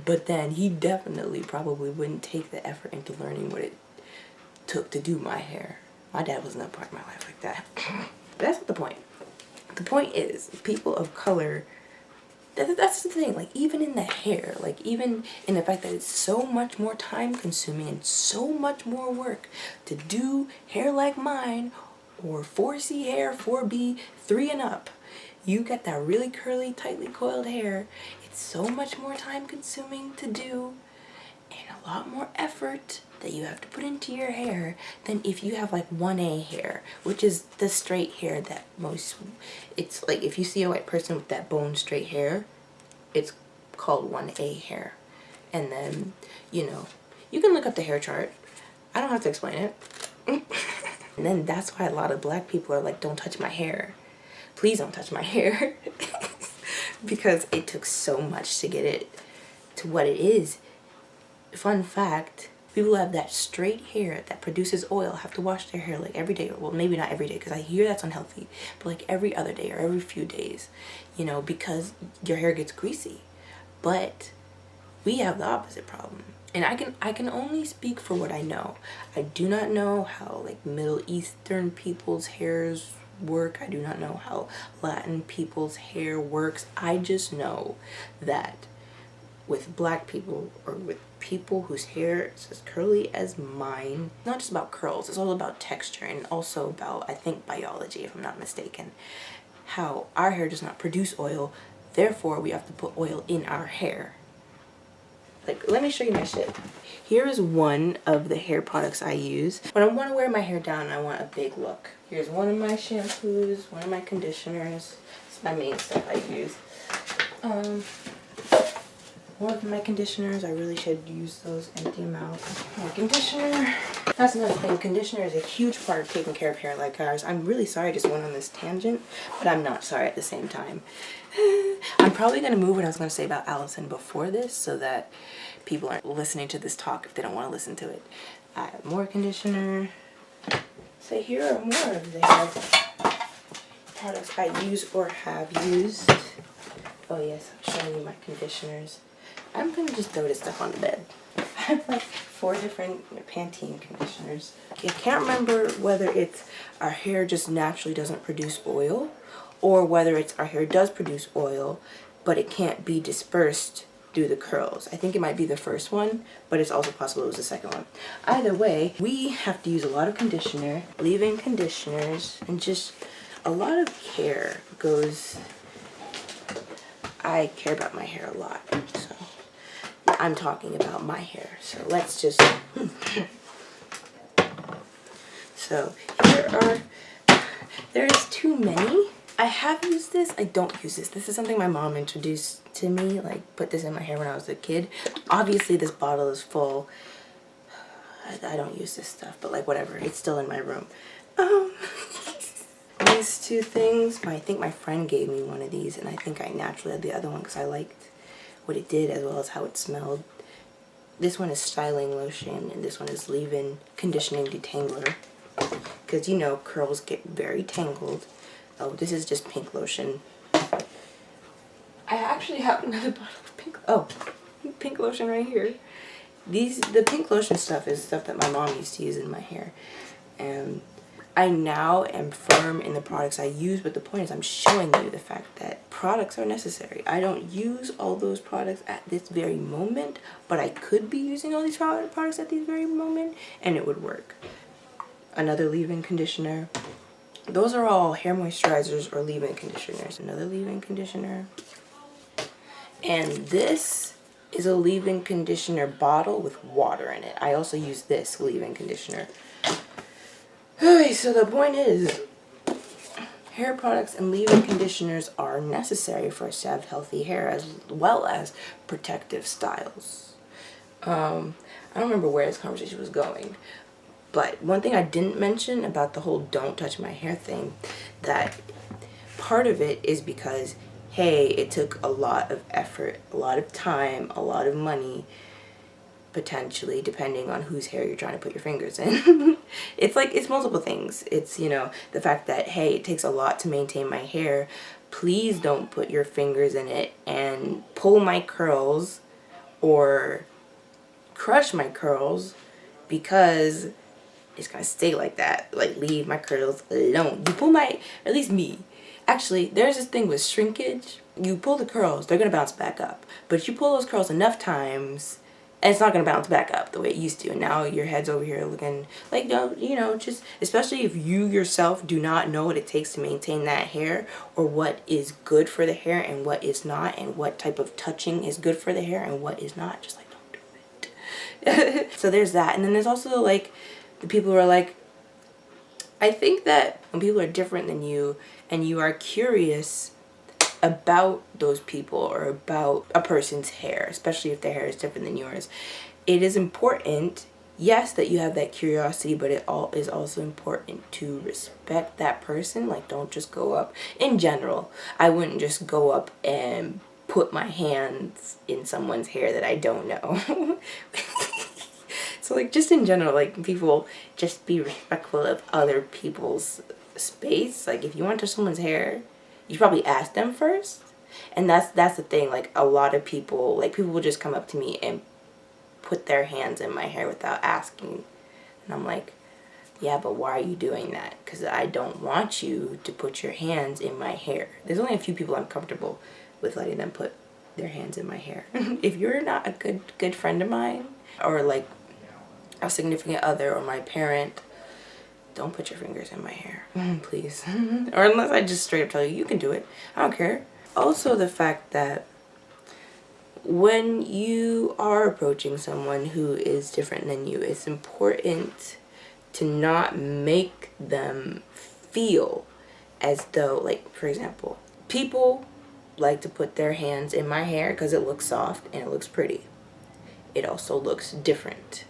But then he definitely probably wouldn't take the effort into learning what it took to do my hair. My dad wasn't a part of my life like that. But that's not the point. The point is, people of color, that's the thing, like even in the hair, like even in the fact that it's so much more time consuming and so much more work to do hair like mine or 4C hair, 4B, 3 and up. You get that really curly, tightly coiled hair. It's so much more time consuming to do and a lot more effort that you have to put into your hair than if you have like 1A hair, which is the straight hair that it's like if you see a white person with that bone straight hair, it's called 1A hair. And then, you know, you can look up the hair chart. I don't have to explain it. And then that's why a lot of black people are like, don't touch my hair. Please don't touch my hair. Because it took so much to get it to what it is. Fun fact, people who have that straight hair that produces oil have to wash their hair like every day. Well, maybe not every day because I hear that's unhealthy, but like every other day or every few days, you know, because your hair gets greasy. But we have the opposite problem. And I can only speak for what I know. I do not know how like Middle Eastern people's hairs work. I do not know how Latin people's hair works. I just know that with black people or with people whose hair is as curly as mine, it's not just about curls, it's all about texture and also about, I think, biology, if I'm not mistaken. How our hair does not produce oil, therefore we have to put oil in our hair. Like, let me show you my shit. Here is one of the hair products I use when I want to wear my hair down and I want a big look. Here's one of my shampoos, one of my conditioners. It's my main stuff I use. One of my conditioners, I really should use those, empty them out. My conditioner. That's another thing. Conditioner is a huge part of taking care of hair like ours. I'm really sorry I just went on this tangent, but I'm not sorry at the same time. I'm probably going to move what I was going to say about Allison before this so that people aren't listening to this talk if they don't want to listen to it. I have more conditioner. So here are more of the hair products I use or have used. Oh yes, I'm showing you my conditioners. I'm going to just throw this stuff on the bed. I have like 4 different Pantene conditioners. I can't remember whether it's our hair just naturally doesn't produce oil or whether it's our hair does produce oil but it can't be dispersed through the curls. I think it might be the first one, but it's also possible it was the second one. Either way, we have to use a lot of conditioner, leave-in conditioners, and just a lot of care goes... I care about my hair a lot, so I'm talking about my hair. So let's just... So here are... There's too many. I have used this. I don't use this. This is something my mom introduced to me, like put this in my hair when I was a kid. Obviously this bottle is full. I don't use this stuff, but like whatever. It's still in my room. These 2 things, I think my friend gave me one of these and I think I naturally had the other one because I liked what it did as well as how it smelled. This one is styling lotion and this one is leave-in conditioning detangler because you know curls get very tangled. Oh, this is just pink lotion. I actually have another bottle of pink lotion right here. The pink lotion stuff is stuff that my mom used to use in my hair. And I now am firm in the products I use, but the point is I'm showing you the fact that products are necessary. I don't use all those products at this very moment, but I could be using all these products at this very moment and it would work. Another leave-in conditioner. Those are all hair moisturizers or leave-in conditioners. Another leave-in conditioner. And this is a leave-in conditioner bottle with water in it. I also use this leave-in conditioner. Okay, so the point is, hair products and leave-in conditioners are necessary for us to have healthy hair as well as protective styles. I don't remember where this conversation was going. But one thing I didn't mention about the whole don't touch my hair thing, that part of it is because, hey, it took a lot of effort, a lot of time, a lot of money, potentially, depending on whose hair you're trying to put your fingers in. It's multiple things. It's, you know, the fact that, hey, it takes a lot to maintain my hair. Please don't put your fingers in it and pull my curls or crush my curls because it's gonna stay like that. Like, leave my curls alone. You pull my, or at least me. Actually, there's this thing with shrinkage. You pull the curls, they're gonna bounce back up. But if you pull those curls enough times, and it's not gonna bounce back up the way it used to. And now your head's over here looking like, you know, just, especially if you yourself do not know what it takes to maintain that hair, or what is good for the hair and what is not, and what type of touching is good for the hair and what is not. Just like, don't do it. So there's that. And then there's also like the people who are like, I think that when people are different than you and you are curious about those people or about a person's hair, especially if their hair is different than yours, it is important, yes, that you have that curiosity, but it is also important to respect that person. Like, don't just go up, in general, I wouldn't just go up and put my hands in someone's hair that I don't know. So like, just in general, like, people, just be respectful of other people's space. Like, if you want to touch someone's hair, you probably ask them first. And that's the thing. Like, a lot of people, like, people will just come up to me and put their hands in my hair without asking. And I'm like, yeah, but why are you doing that? Because I don't want you to put your hands in my hair. There's only a few people I'm comfortable with letting them put their hands in my hair. If you're not a good friend of mine, or like a significant other or my parent, don't put your fingers in my hair, please. Or unless I just straight up tell you, you can do it, I don't care. Also, the fact that when you are approaching someone who is different than you, it's important to not make them feel as though, like, for example, people like to put their hands in my hair because it looks soft and it looks pretty. It also looks different.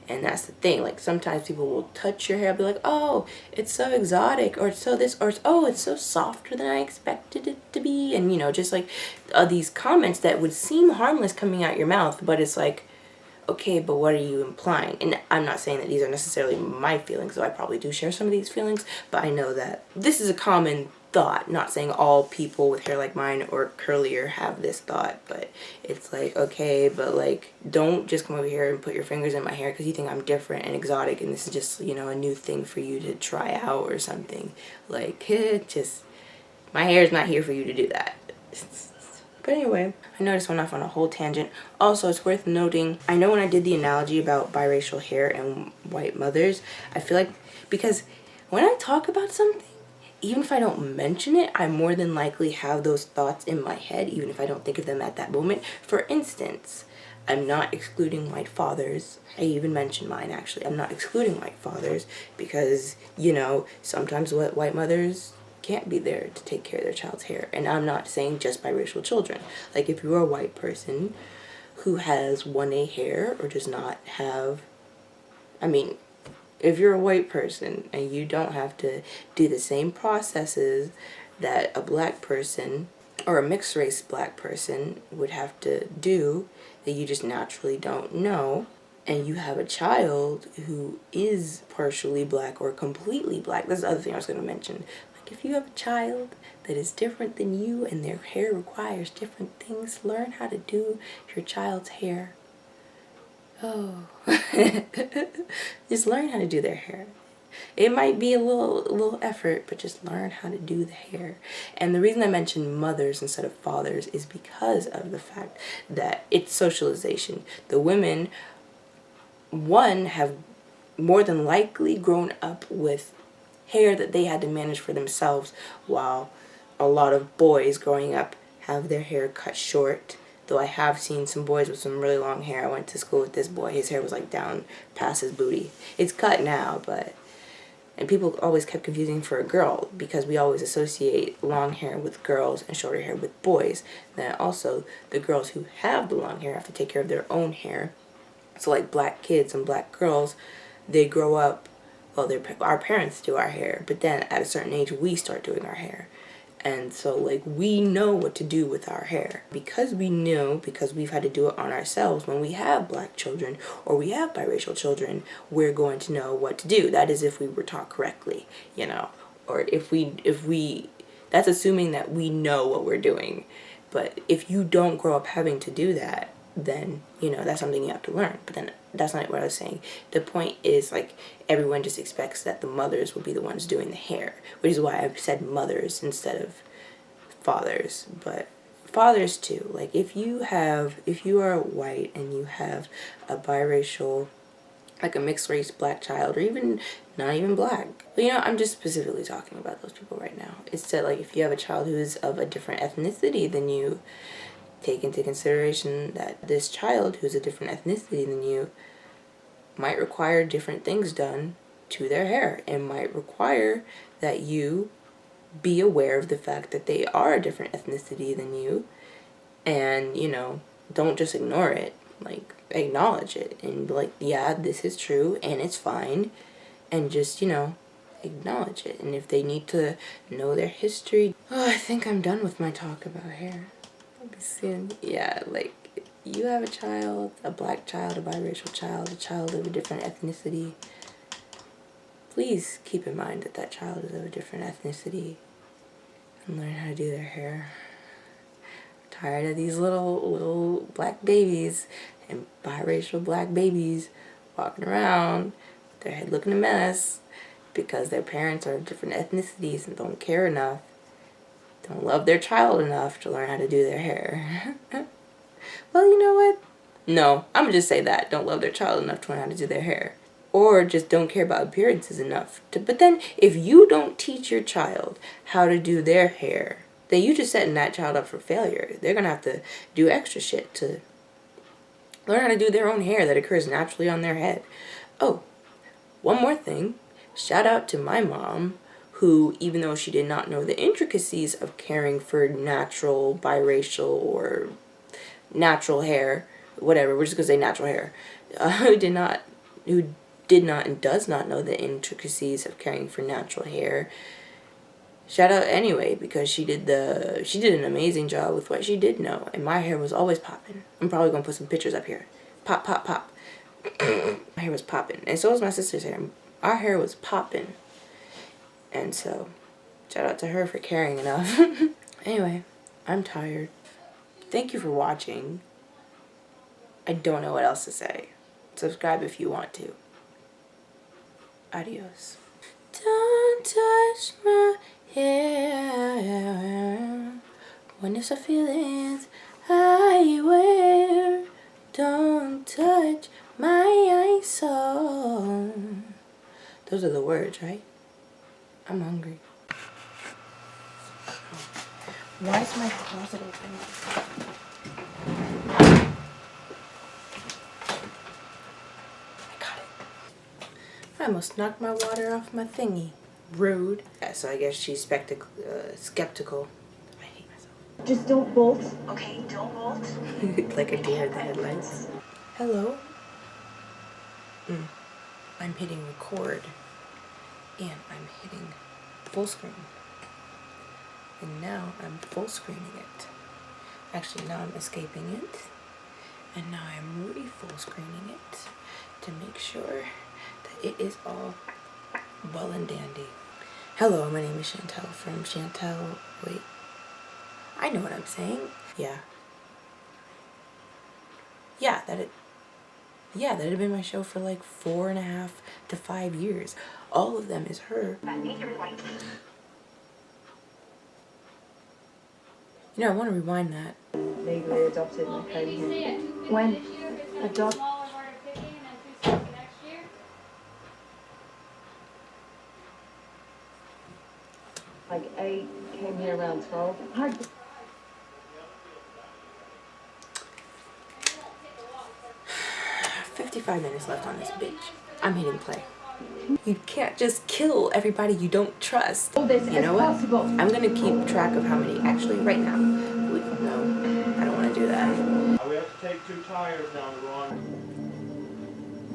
And that's the thing, like, sometimes people will touch your hair and be like, oh, it's so exotic, or it's so this, or it's, oh, it's so softer than I expected it to be. And, you know, just like these comments that would seem harmless coming out your mouth, but it's like, okay, but what are you implying? And I'm not saying that these are necessarily my feelings, though I probably do share some of these feelings, but I know that this is a common thought. Not saying all people with hair like mine or curlier have this thought, but it's like, okay, but like, don't just come over here and put your fingers in my hair because you think I'm different and exotic and this is just, you know, a new thing for you to try out or something. Like, just, my hair is not here for you to do that. But anyway, I know I just went off on a whole tangent. Also, it's worth noting, I know when I did the analogy about biracial hair and white mothers, I feel like, because when I talk about something, even if I don't mention it, I more than likely have those thoughts in my head, even if I don't think of them at that moment. For instance, I'm not excluding white fathers. I even mentioned mine, actually. I'm not excluding white fathers because, you know, sometimes white mothers can't be there to take care of their child's hair. And I'm not saying just biracial children. Like, if you're a white person who has 1A hair or does not have, I mean, if you're a white person and you don't have to do the same processes that a black person or a mixed race black person would have to do, that you just naturally don't know, and you have a child who is partially black or completely black, that's the other thing I was going to mention. Like, if you have a child that is different than you and their hair requires different things, learn how to do your child's hair. Oh, just learn how to do their hair. It might be a little effort, but just learn how to do the hair. And the reason I mentioned mothers instead of fathers is because of the fact that it's socialization. The women, one, have more than likely grown up with hair that they had to manage for themselves, while a lot of boys growing up have their hair cut short. Though I have seen some boys with some really long hair. I went to school with this boy. His hair was like down past his booty. It's cut now, but... And people always kept confusing for a girl because we always associate long hair with girls and shorter hair with boys. Then also, the girls who have the long hair have to take care of their own hair. So like black kids and black girls, they grow up... Well, our parents do our hair, but then at a certain age, we start doing our hair. And so, like, we know what to do with our hair. Because we know, because we've had to do it on ourselves, when we have black children or we have biracial children, we're going to know what to do. That is if we were taught correctly, you know. Or if we, that's assuming that we know what we're doing. But if you don't grow up having to do that, then, you know, that's something you have to learn. But then that's not what I was saying. The point is, like, everyone just expects that the mothers will be the ones doing the hair, which is why I said mothers instead of fathers. But fathers too. Like, if you are white and you have a biracial, like a mixed race black child, or even not even black, but, you know, I'm just specifically talking about those people right now. It's that, like, if you have a child who is of a different ethnicity than you, take into consideration that this child who's a different ethnicity than you might require different things done to their hair, and might require that you be aware of the fact that they are a different ethnicity than you, and, you know, don't just ignore it. Like, acknowledge it and be like, yeah, this is true and it's fine, and just, you know, acknowledge it. And if they need to know their history. Oh, I think I'm done with my talk about hair. Yeah, like, you have a child, a black child, a biracial child, a child of a different ethnicity. Please keep in mind that that child is of a different ethnicity and learn how to do their hair. I'm tired of these little black babies and biracial black babies walking around, their head looking a mess because their parents are of different ethnicities and don't care enough. Don't love their child enough to learn how to do their hair. Well, you know what? No, I'm gonna just say that. Don't love their child enough to learn how to do their hair. Or just don't care about appearances enough to. But then, if you don't teach your child how to do their hair, then you just setting that child up for failure. They're gonna have to do extra shit to learn how to do their own hair that occurs naturally on their head. Oh, one more thing. Shout out to my mom, who, even though she did not know the intricacies of caring for natural, biracial, or natural hair, whatever, we're just gonna say natural hair, who did not and does not know the intricacies of caring for natural hair, shout out anyway, because she did an amazing job with what she did know, and my hair was always popping. I'm probably gonna put some pictures up here. Pop, pop, pop. My hair was popping, and so was my sister's hair. Our hair was popping. And so, shout out to her for caring enough. Anyway, I'm tired. Thank you for watching. I don't know what else to say. Subscribe if you want to. Adios. Don't touch my hair. Witness the feelings I wear. Don't touch my soul. Those are the words, right? I'm hungry. Why is my closet open? I got it. I almost knocked my water off my thingy. Rude. Yeah, so I guess she's skeptical. I hate myself. Just don't bolt. Okay, don't bolt. Like a deer in the headlights. Hello? I'm hitting record. And I'm hitting full screen. And now I'm full screening it. Actually, now I'm escaping it. And now I'm really full screening it to make sure that it is all well and dandy. Hello, my name is Shantel from Shantel. Wait. I know what I'm saying. Yeah, that had been my show for like 4.5 to 5 years. All of them is her. You know, I want to rewind that. Legally adopted my code here. When? Adopt. Like 8, came here around 12. 55 minutes left on this bitch. I'm hitting play. You can't just kill everybody you don't trust. You know what? I'm gonna keep track of how many. Actually, right now. No, I don't want to do that. We have to take 2 tires down the wrong.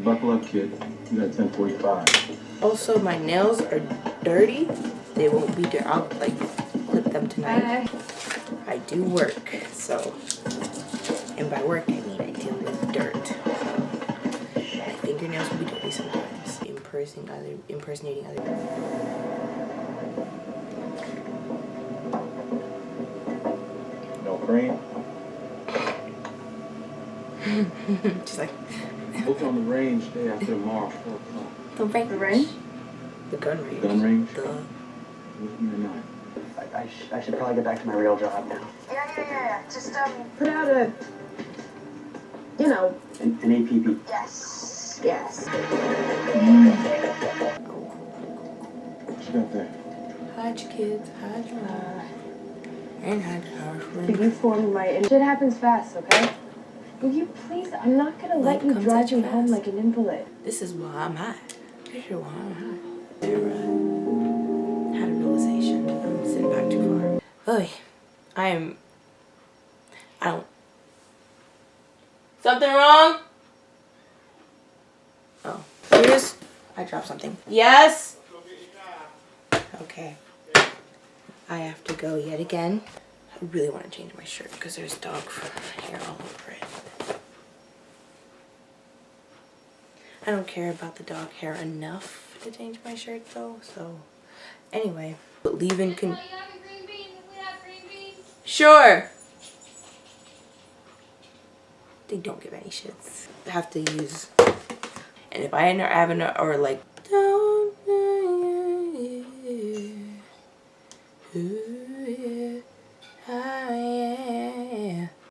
Buckle up, kid. You got 10:45. Also, my nails are dirty. They won't be dirty. I'll like clip them tonight. I do work, so, and by work I mean I deal with dirt. So my fingernails will be dirty sometimes. Impersonating other people. No cream. She's like, Booked on the range day after tomorrow, 4 o'clock. the range. The range? The gun range. Gun range? The... With me or not? I should probably get back to my real job now. Yeah. Just, put out a, you know. An APB. Yes. What you got there? Hide your kids, hide your mom. And hide your Could you form my... Shit happens fast, okay? Will you please? I'm not gonna let you drive me home like an invalid. This is why I'm high. This is why I'm high. There, had a realization. I'm sitting back too far. Oy. I don't. Something wrong? Oh. Serious? I dropped something. Yes? Okay. I have to go yet again. I really want to change my shirt because there's dog hair all over it. I don't care about the dog hair enough to change my shirt though, so anyway. But leaving Sure! They don't give any shits. I have to use, and if I end up having a, or like, don't